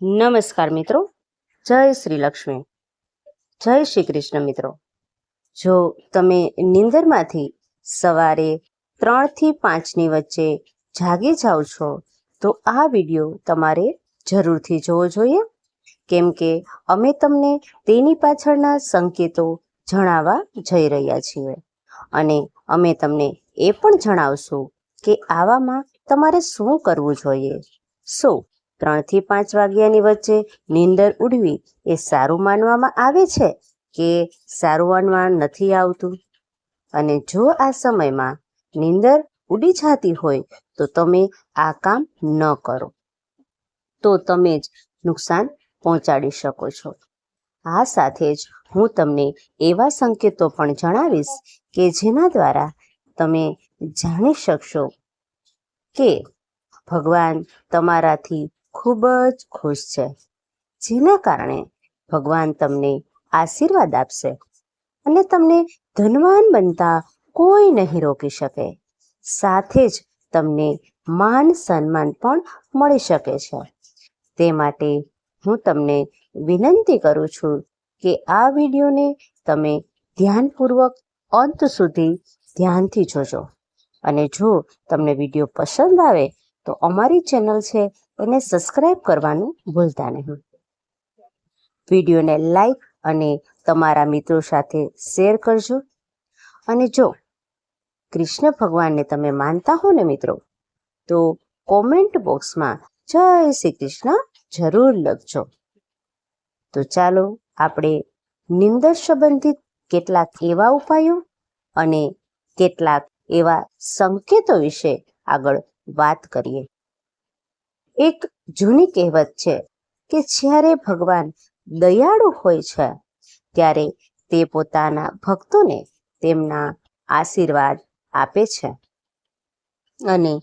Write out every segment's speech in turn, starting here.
નમસ્કાર મિત્રો, જય શ્રી લક્ષ્મી, જય શ્રી કૃષ્ણ. મિત્રો, જો તમે નીંદરમાંથી સવારે 3 થી 5ની વચ્ચે જાગી જાઓ છો તો આ વિડીયો તમારે જરૂરથી જોવો જોઈએ, કેમ કે અમે તમને તેની પાછળના સંકેતો જણાવવા જઈ રહ્યા છીએ અને અમે તમને એ પણ જણાવશું કે આવામાં તમારે શું કરવું જોઈએ. 3 થી 5 વાગ્યાની વચ્ચે નીંદર ઉડવી એ સારું માનવામાં આવે છે કે સારું માનવામાં નથી આવતું? અને જો આ સમયમાં નીંદર ઉડી જતી હોય તો તમે આ કામ ન કરો તો તમે જ નુકસાન પહોંચાડી શકો છો. આ સાથે જ હું તમને એવા સંકેતો પણ જણાવીશ કે જેના દ્વારા તમે જાણી શકશો કે ભગવાન તમારાથી ખૂબ જ ખુશ છે, જેના કારણે ભગવાન તમને આશીર્વાદ આપશે અને તમને ધનવાન બનતા કોઈ નહીં રોકી શકે. સાથે જ તમને માન સન્માન પણ મળી શકે છે. તે માટે હું તમને વિનંતી કરું છું કે આ વિડીયોને તમે ધ્યાનપૂર્વક અંત સુધી ધ્યાનથી જોજો અને જો તમને વિડીયો પસંદ આવે તો અમારી ચેનલ છે એને સબસ્ક્રાઈબ કરવાનું ભૂલતા નહીં. વિડીયોને લાઈક અને તમારા મિત્રો સાથે શેર કરજો. અને જો કૃષ્ણ ભગવાનને તમે માનતા હો ને મિત્રો, તો કોમેન્ટ બોક્સમાં જય શ્રી કૃષ્ણ જરૂર લખજો. તો ચાલો આપણે નિંદર સંબંધિત કેટલાક એવા ઉપાયો અને કેટલાક એવા સંકેતો વિશે આગળ વાત કરીએ. એક જૂની કહેવત છે કે જ્યારે ભગવાન દયાળુ હોય છે ત્યારે તે પોતાના ભક્તોને તેમના આશીર્વાદ આપે છે અને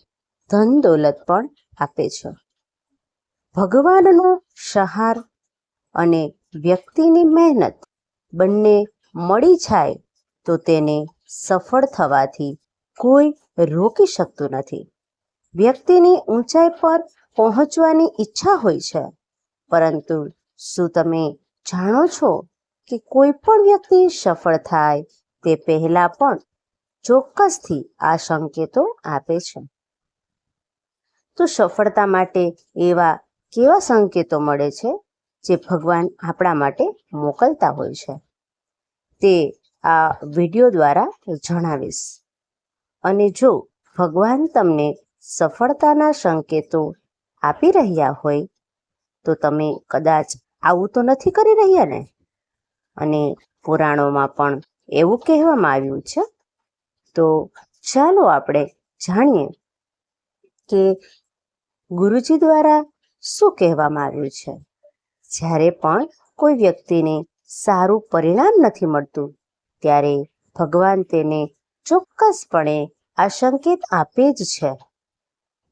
ધન દોલત પણ આપે છે. ભગવાનનો સહાર અને વ્યક્તિની મહેનત બંને મળી જાય તો તેને સફળ થવાથી કોઈ રોકી શકતું નથી. વ્યક્તિની ઊંચાઈ પર પહોંચવાની ઈચ્છા હોય છે, પરંતુ શું તમે જાણો છો કે કોઈ પણ વ્યક્તિ સફળ થાય તે પહેલા પણ ચોક્કસથી આ સંકેતો આપે છે? તો સફળતા માટે એવા કેવા સંકેતો મળે છે જે ભગવાન આપણા માટે મોકલતા હોય છે, તે આ વિડીયો દ્વારા જણાવીશ. અને જો ભગવાન તમને સફળતાના સંકેતો આપી રહ્યા હોય તો તમે કદાચ આવું તો નથી કરી રહ્યા ને? અને પુરાણોમાં પણ એવું કહેવામાં આવ્યું છે. તો ચાલો આપણે જાણીએ કે ગુરુજી દ્વારા શું કહેવામાં આવ્યું છે. જ્યારે પણ કોઈ વ્યક્તિને સારું પરિણામ નથી મળતું ત્યારે ભગવાન તેને ચોક્કસપણે આ સંકેત આપે જ છે.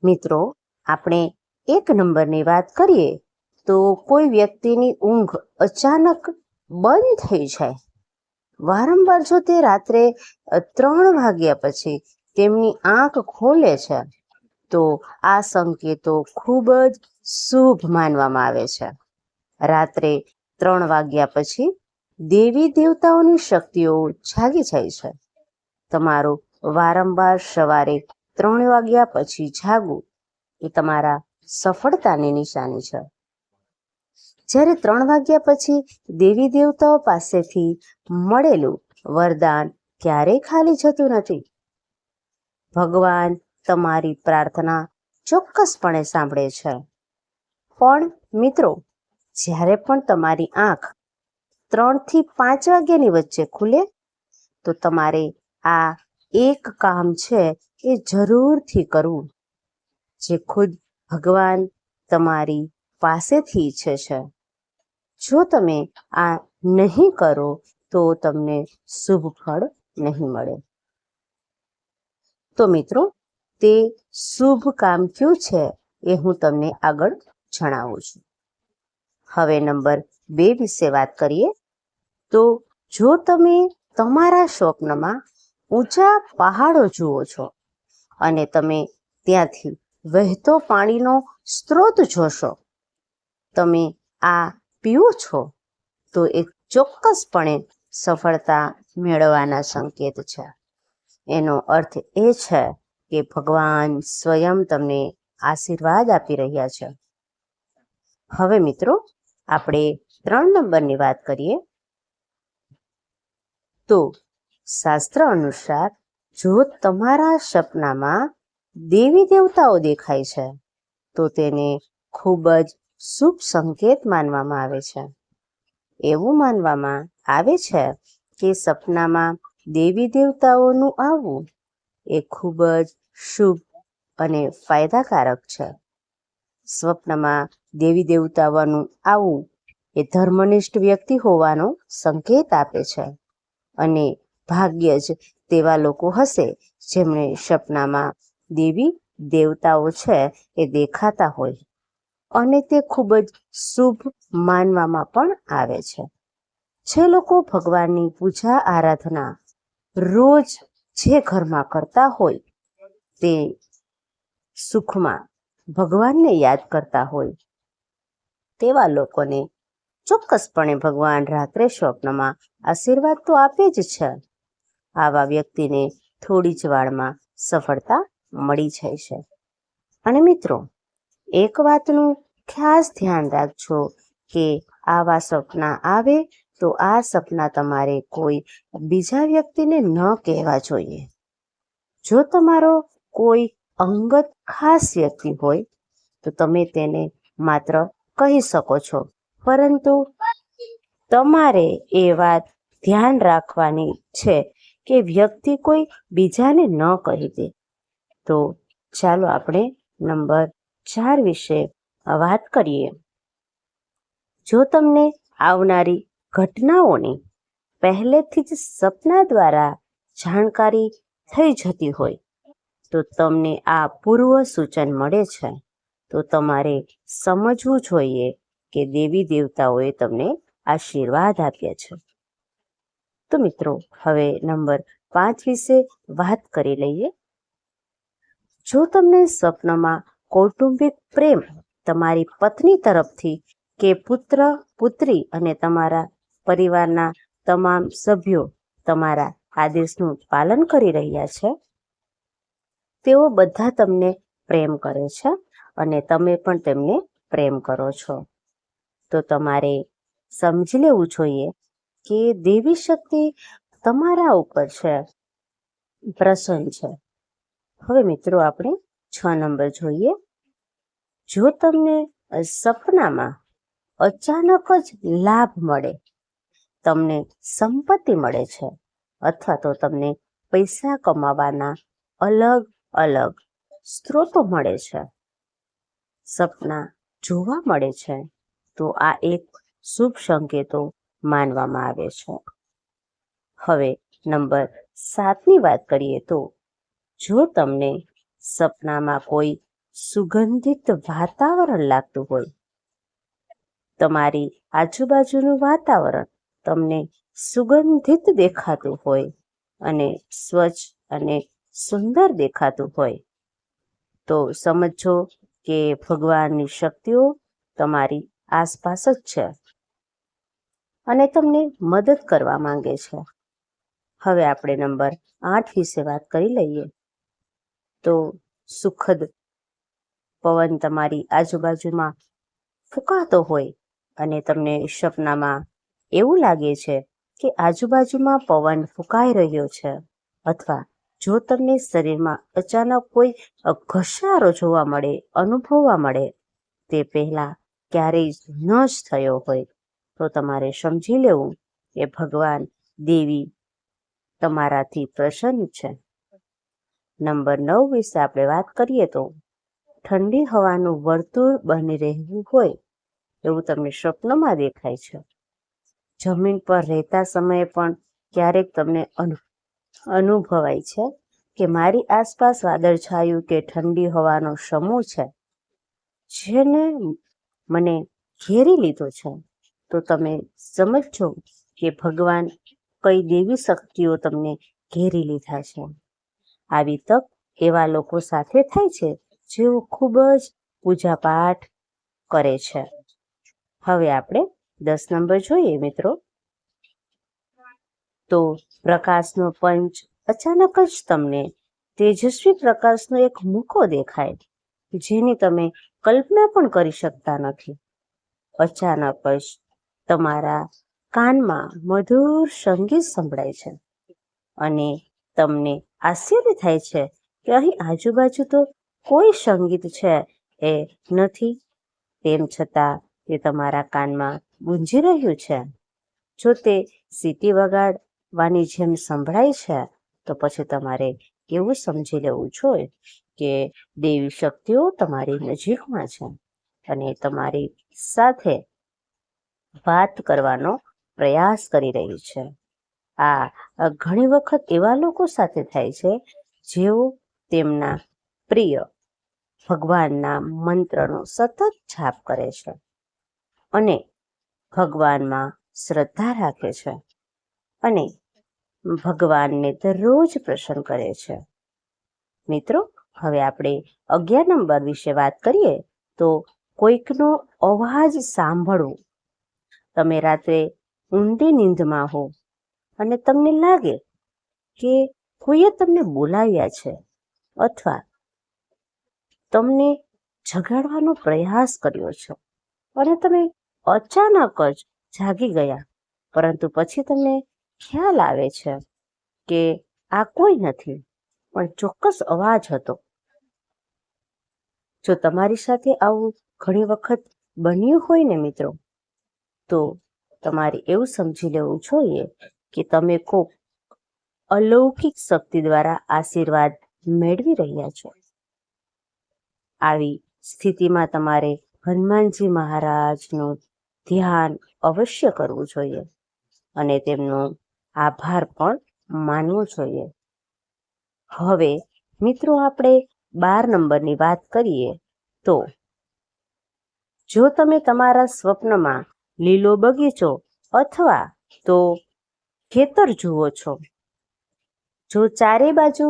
મિત્રો, આપણે 1 નંબરની વાત કરીએ તો કોઈ વ્યક્તિની ઊંઘ અચાનક બંધ થઈ જાય. વારંવાર જો તે રાત્રે 3 વાગ્યા પછી તેમની આંખ ખોલે છે તો આ સંકેતો ખૂબ જ શુભ માનવામાં આવે છે. રાત્રે 3 વાગ્યા પછી દેવી દેવતાઓની શક્તિઓ જાગી જાય છે. તમારું વારંવાર સવારે 3 વાગ્યા પછી જાગવું એ તમારા સફળતાની નિશાની છે. જ્યારે 3 વાગ્યા પછી દેવી દેવતાઓ પાસેથી મળેલું વરદાન ક્યારેય ખાલી જતું નથી. ભગવાન તમારી પ્રાર્થના ચોક્કસપણે સાંભળે છે. પણ મિત્રો, જ્યારે પણ તમારી આંખ 3 થી 5 વાગ્યાની વચ્ચે ખુલે તો તમારે આ એક કામ છે એ જરૂરથી કરવું, જે ખુદ ભગવાન તમારી પાસેથી ઈચ્છે છે. જો તમે આ નહીં કરો તો તમને શુભ ફળ નહીં મળે. તો મિત્રો, તે શુભ કામ કયું છે એ હું તમને આગળ જણાવું છું. હવે નંબર 2 વિશે વાત કરીએ તો જો તમે તમારા સ્વપ્નમાં ઊંચા પહાડો જુઓ છો અને તમે ત્યાંથી વહેતો પાણીનો સ્ત્રોત જોશો તમે આ પીવો છો તો એ ચોક્કસપણે સફળતા મેળવવાના સંકેત છે. એનો અર્થ એ છે કે ભગવાન સ્વયં તમને આશીર્વાદ આપી રહ્યા છે. હવે મિત્રો, આપણે 3 નંબરની વાત કરીએ તો શાસ્ત્ર અનુસાર જો તમારા સપનામાં દેવી દેવતાઓ દેખાય છે તો તેને ખૂબ જ શુભ સંકેત માનવામાં આવે છે. એવું માનવામાં આવે છે કે સપનામાં દેવી દેવતાઓનું આવવું એ ખૂબ જ શુભ અને ફાયદાકારક છે. સ્વપ્નમાં દેવી દેવતાઓનું આવવું એ ધર્મનિષ્ઠ વ્યક્તિ હોવાનો સંકેત આપે છે અને ભાગ્ય જ તેવા લોકો હશે જેમને સપનામાં દેવી દેવતાઓ છે એ દેખાતા હોય અને તે ખૂબ જ શુભ માનવામાં પણ આવે છે. જે લોકો ભગવાનની પૂજા આરાધના રોજ જે ઘરમાં કરતા હોય તે સુખમાં ભગવાનને યાદ કરતા હોય તેવા લોકોને ચોક્કસપણે ભગવાન રાત્રે સ્વપ્નમાં આશીર્વાદ તો આપે જ છે. આવા વ્યક્તિને થોડી જ વારમાં સફળતા મળી જાય છે. અને મિત્રો, એક વાતનું ખાસ ધ્યાન રાખજો કે આવા સપના આવે તો આ સપના તમારે કોઈ બીજા વ્યક્તિને ન કહેવા જોઈએ. જો તમારો કોઈ અંગત ખાસ વ્યક્તિ હોય તો તમે તેને માત્ર કહી શકો છો, પરંતુ તમારે એ વાત ધ્યાન રાખવાની છે કે વ્યક્તિ કોઈ બીજાને ન કહી દે. તો ચાલો આપણે નંબર 4 વિશે વાત કરીએ. જો તમને આવનારી ઘટનાઓની પહેલેથી જ સપના દ્વારા જાણકારી થઈ જતી હોય તો તમને આ પૂર્વ સૂચન મળે છે. તો તમારે સમજવું જોઈએ કે દેવી દેવતાઓએ તમને આશીર્વાદ આપ્યા છે. તો મિત્રો, હવે નંબર 5 વિશે વાત કરી લઈએ. જો તમને સ્વપ્નમાં કૌટુંબિક પ્રેમ તમારી પત્ની તરફથી કે પુત્ર પુત્રી અને તમારા પરિવારના તમામ સભ્યો તમારા આદેશનું પાલન કરી રહ્યા છે, તેઓ બધા તમને પ્રેમ કરે છે અને તમે પણ તેમને પ્રેમ કરો છો, તો તમારે સમજી લેવું જોઈએ કે દેવી શક્તિ તમારા ઉપર છે, પ્રસન્ન છે. હવે મિત્રો, આપણે 6 નંબર જોઈએ. જો તમને સપનામાં અચાનક જ લાભ મળે, તમને સંપત્તિ મળે છે અથવા તો તમને પૈસા કમાવાના અલગ અલગ સ્ત્રોતો મળે છે, સપના જોવા મળે છે, તો આ એક શુભ સંકેતો માનવામાં આવે છે. હવે નંબર 7ની વાત કરીએ તો જો તમને સપનામાં કોઈ સુગંધિત વાતાવરણ લાગતું હોય, તમારી આજુબાજુનું વાતાવરણ તમને સુગંધિત દેખાતું હોય અને સ્વચ્છ અને સુંદર દેખાતું હોય, તો સમજો કે ભગવાનની શક્તિઓ તમારી આસપાસ જ છે અને તમને મદદ કરવા માંગે છે. હવે આપણે નંબર 8 વિશે વાત કરી લઈએ. તો સુખદ પવન તમારી આજુબાજુમાં ફૂંકાતો હોય અને તમને સપનામાં એવું લાગે છે કે આજુબાજુમાં પવન ફૂંકાઈ રહ્યો છે, અથવા જો તમને શરીરમાં અચાનક કોઈ ઘસારો જોવા મળે, અનુભવવા મળે, તે પહેલા ક્યારેય ન જ થયો હોય, તો તમારે સમજી લેવું કે ભગવાન દેવી તમારાથી પ્રસન્ન છે. નંબર 9 વિશે આપણે વાત કરીએ તો ઠંડી હવાનું વર્તુળ બની રહેવું હોય એવું તમને સ્વપ્નમાં દેખાય છે. જમીન પર રહેતા સમયે પણ ક્યારેક તમને અનુભવાય છે કે મારી આસપાસ વાદળછાયું કે ઠંડી હવાનો સમૂહ છે જેને મને ઘેરી લીધો છે, તો તમે સમજો કે ભગવાન કઈ દેવી શક્તિઓ તમને ઘેરી લીધા છે. આવી તક એવા લોકો સાથે થાય છે જેઓ ખૂબ જ પૂજાપાઠ કરે છે હવે આપણે 10 નંબર જોઈએ મિત્રો. તો પ્રકાશનો પંચ અચાનક જ તમને તેજસ્વી પ્રકાશનો એક મુખો દેખાય, જેની તમે કલ્પના પણ કરી શકતા નથી. અચાનક જ તમારા કાનમાં મધુર સંગીત સંભળાય છે અને તમને આશ્ચર્ય થાય છે કે અહીં આજુબાજુ તો કોઈ સંગીત છે એ નથી, તેમ છતાં તે તમારા કાનમાં ગુંજી રહ્યું છે. જો તે સીટી વગાડવાની જેમ સંભળાય છે તો પછી તમારે એવું સમજી લેવું જોઈએ કે દેવી શક્તિઓ તમારી નજીકમાં છે અને તમારી સાથે વાત કરવાનો પ્રયાસ કરી રહી છે. આ ઘણી વખત એવા લોકો સાથે થાય છે જેઓ તેમના પ્રિય ભગવાનના મંત્રનો સતત જાપ કરે છે અને ભગવાનમાં શ્રદ્ધા રાખે છે અને ભગવાનને દરરોજ પ્રસન્ન કરે છે. મિત્રો, હવે આપણે 11 નંબર વિશે વાત કરીએ તો કોઈકનો અવાજ સાંભળવો. તમે રાત્રે ઊંડી નીંદમાં હો અને તમને લાગે કે કોઈએ તમને બોલાવ્યા છે અથવા તમને જગાડવાનો પ્રયાસ કર્યો છે અને તમે અચાનક જ જાગી ગયા, પરંતુ પછી તમને ખ્યાલ આવે છે કે આ કોઈ નથી પણ ચોક્કસ અવાજ હતો. જો તમારી સાથે આવું ઘણી વખત બન્યું હોય ને મિત્રો, તો તમારે એવું સમજી લેવું જોઈએ કે તમે કોઈ અલૌકિક શક્તિ દ્વારા આશીર્વાદ મેળવી રહ્યા છો. આવી સ્થિતિમાં તમારે હનુમાનજી મહારાજનું ધ્યાન અવશ્ય કરવું જોઈએ અને તેમનો આભાર પણ માનવો જોઈએ. હવે મિત્રો, આપણે 12 નંબરની વાત કરીએ તો જો તમે તમારા સ્વપ્નમાં લીલો બગીચો અથવા તો ખેતર જુઓ છો, જો ચારે બાજુ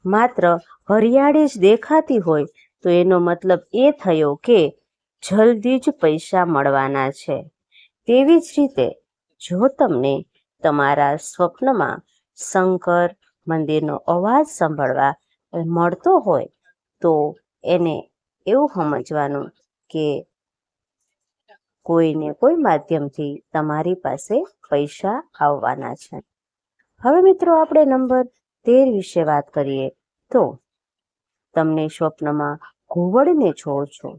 માત્ર હરિયાળી જ દેખાતી હોય તો એનો મતલબ એ થયો કે જલ્દી જ પૈસા મળવાના છે. તેવી જ રીતે જો તમને તમારા સ્વપ્નમાં શંકર મંદિરનો અવાજ સાંભળવા મળતો હોય તો એને એવું સમજવાનું કે કોઈને કોઈ માધ્યમથી તમારી પાસે પૈસા આવવાના છે. હવે મિત્રો, આપણે નંબર 13 વિશે વાત કરીએ તો તમને સ્વપ્નમાં ઘુવડને જોવો છો,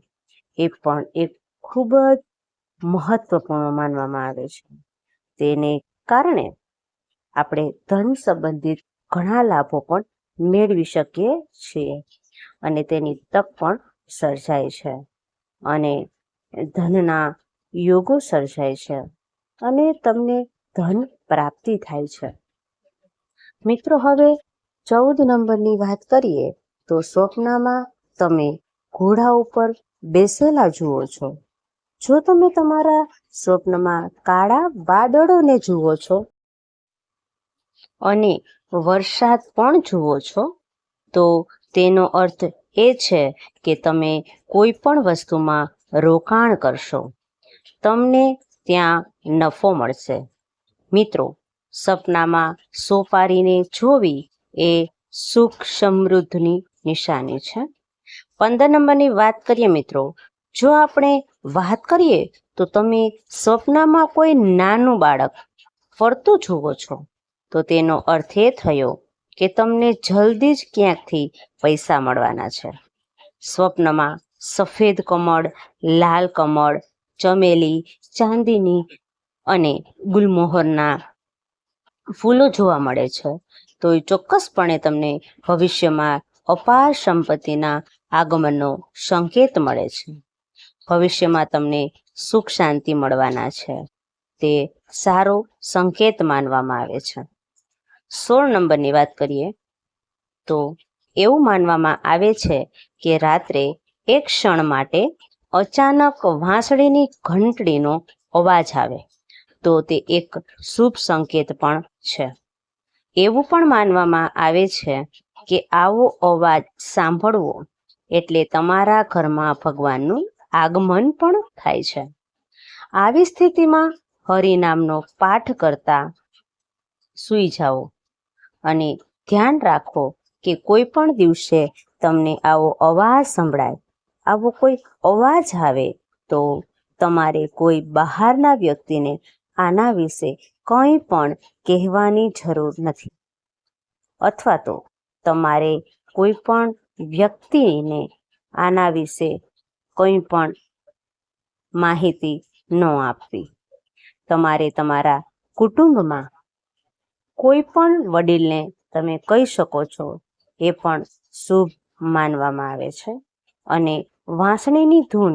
એ પણ એક ખૂબ જ મહત્વપૂર્ણ માનવામાં આવે છે. તેને કારણે આપણે ધન સંબંધિત ઘણા લાભો પણ મેળવી શકીએ છીએ અને તેની તક પણ સર્જાય છે અને ધનના યોગો સર્જાય છે અને તમને ધન પ્રાપ્તિ થાય છે. મિત્રો, હવે 14 નંબરની વાત કરીએ તો સ્વપ્નમાં તમે ઘોડા ઉપર બેસેલા જુઓ છો. જો તમે તમારા સ્વપ્નમાં કાળા વાદળોને જુઓ છો અને વરસાદ પણ જુઓ છો તો તેનો અર્થ એ છે કે તમે કોઈ પણ વસ્તુમાં રોકાણ કરશો, તમને ત્યાં નફો મળશે. મિત્રો, સપનામાં સોપારીને જોવી એ સુખ સમૃદ્ધિની નિશાની છે. 15 નંબરની વાત કરીએ મિત્રો, જો આપણે વાત કરીએ તો તમે સ્વપ્નમાં કોઈ નાનું બાળક ફરતું જુઓ છો તો તેનો અર્થ એ થયો કે તમને જલ્દી જ ક્યાંકથી પૈસા મળવાના છે. સ્વપ્નમાં સફેદ કમળ, લાલ કમળ, ચમેલી, ચાંદીની અને ગુલમોહરના ફૂલો જોવા મળે છે તો એ ચોક્કસપણે તમને ભવિષ્યમાં અપાર સંપત્તિના આગમનનો સંકેત મળે છે. ભવિષ્યમાં તમને સુખ શાંતિ મળવાના છે, તે સારો સંકેત માનવામાં આવે છે. 16 નંબરની વાત કરીએ તો એવું માનવામાં આવે છે કે રાત્રે એક ક્ષણ માટે અચાનક વાંસળીની ઘંટડીનો અવાજ આવે તો તે એક શુભ સંકેત પણ છે. એવું પણ માનવામાં આવે છે કે આવો અવાજ સાંભળવો એટલે તમારા ઘરમાં ભગવાનનું આગમન પણ થાય છે. આવી સ્થિતિમાં હરિનામનો પાઠ કરતા સૂઈ જાઓ અને ધ્યાન રાખો કે કોઈ પણ દિવસે તમને આવો અવાજ સંભળાય, આવો કોઈ અવાજ આવે તો તમારે કોઈ બહારના વ્યક્તિને આના વિશે કંઈ પણ કહેવાની જરૂર નથી, અથવા તો તમારે કોઈ પણ વ્યક્તિને આના વિશે કંઈ પણ માહિતી ન આપવી. તમારે તમારા કુટુંબમાં કોઈ પણ વડીલને તમે કહી શકો છો, એ પણ શુભ માનવામાં આવે છે. અને વાંસળીની ધૂન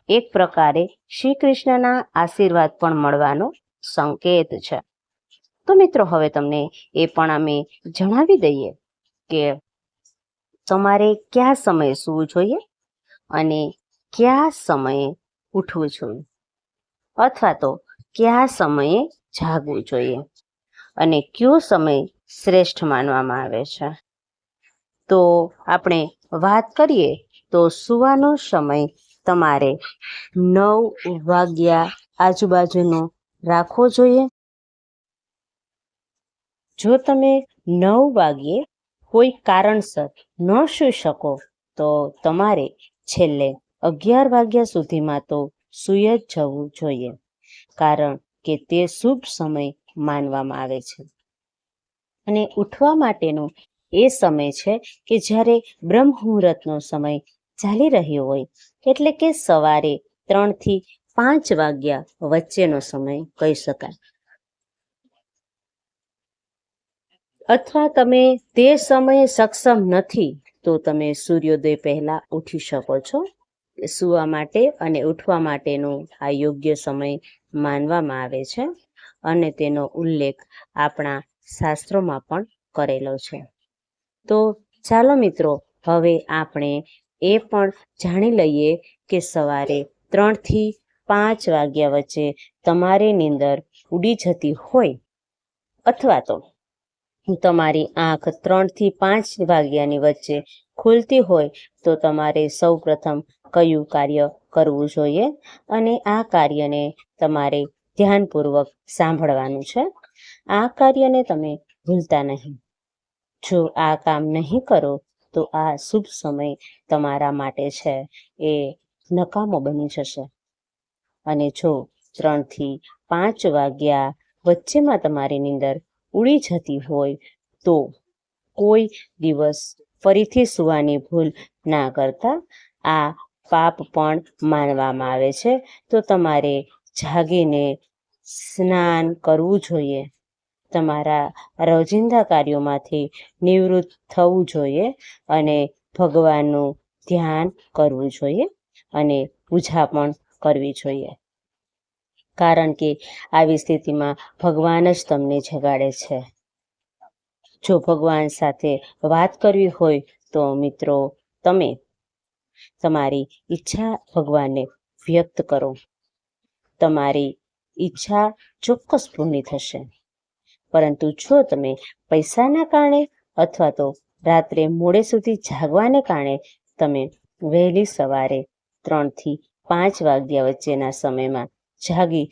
એક પ્રકારે શ્રી કૃષ્ણના આશીર્વાદ પણ મળવાનો સંકેત છે. તો મિત્રો, હવે તમને એ પણ અમે જણાવી દઈએ કે તમારે કયા સમયે સૂવું જોઈએ અને કયા સમયે ઉઠવું જોઈએ, અથવા તો કયા સમયે જાગવું જોઈએ અને કયો સમય શ્રેષ્ઠ માનવામાં આવે છે. તો આપણે વાત કરીએ તો સૂવાનો સમય તમારે 9 વાગ્યા આજુબાજુનો રાખવો જોઈએ. જો તમે 9 વાગ્યે કોઈ કારણસર ન સૂઈ શકો તો તમારે છેલ્લે 11 વાગ્યા સુધીમાં તો સૂઈ જ જવું જોઈએ, કારણ કે તે શુભ સમય માનવામાં આવે છે. અને ઉઠવા માટેનો એ સમય છે કે જ્યારે બ્રહ્મ મુહૂર્તનો સમય ચાલી રહ્યો હોય, એટલે કે સવારે 3 થી 5 વાગ્યા વચ્ચેનો સમય કહી શકાય. અથવા તમે તે સમયે સક્ષમ નથી તો તમે સૂર્યોદય પહેલા ઉઠી શકો છો. સૂવા માટે અને ઉઠવા માટેનો આ યોગ્ય સમય માનવામાં આવે છે અને તેનો ઉલ્લેખ આપણા શાસ્ત્રોમાં પણ કરેલો છે. તો ચાલો મિત્રો, હવે આપણે એ પણ જાણી લઈએ કે સવારે 3 થી 5 વાગ્યા વચ્ચે તમારી નીંદર ઉડી જતી હોય, અથવા તો તમારી આંખ 3 થી 5 વાગ્યાની વચ્ચે ખુલતી હોય, તો તમારે સૌ પ્રથમ કયું કાર્ય કરવું જોઈએ અને આ કાર્યને તમારે ધ્યાનપૂર્વક સાંભળવાનું છે. આ કાર્યને તમે ભૂલતા નહીં. જો આ કામ નહીં કરો તો આ શુભ સમય તમારા માટે છે એ નકામો બની જશે. અને જો 3 થી 5 વાગ્યા વચ્ચેમાં તમારી નીંદર ઉડી જતી હોય તો કોઈ દિવસ ફરીથી સૂવાની ભૂલ ના કરતા. આ પાપ પણ માનવામાં આવે છે. તો તમારે જાગીને સ્નાન કરવું જોઈએ, તમારા રોજિંદા કાર્યોમાંથી નિવૃત્ત થવું જોઈએ અને ભગવાનનું ધ્યાન કરવું જોઈએ અને પૂજા પણ કરવી જોઈએ, કારણ કે આવી સ્થિતિમાં ભગવાન જ તમને જગાડે છે. જો ભગવાન સાથે વાત કરવી હોય તો મિત્રો, તમે તમારી ઈચ્છા ભગવાનને વ્યક્ત કરો. તમારી ઈચ્છા ચોક્કસ પૂર્ણ થશે. પરંતુ જો તમે પૈસાના કારણે અથવા તો રાત્રે મોડે સુધી જાગવાને કારણે તમે વહેલી સવારે 3 થી 5 વાગ્યા વચ્ચેના સમયમાં જાગી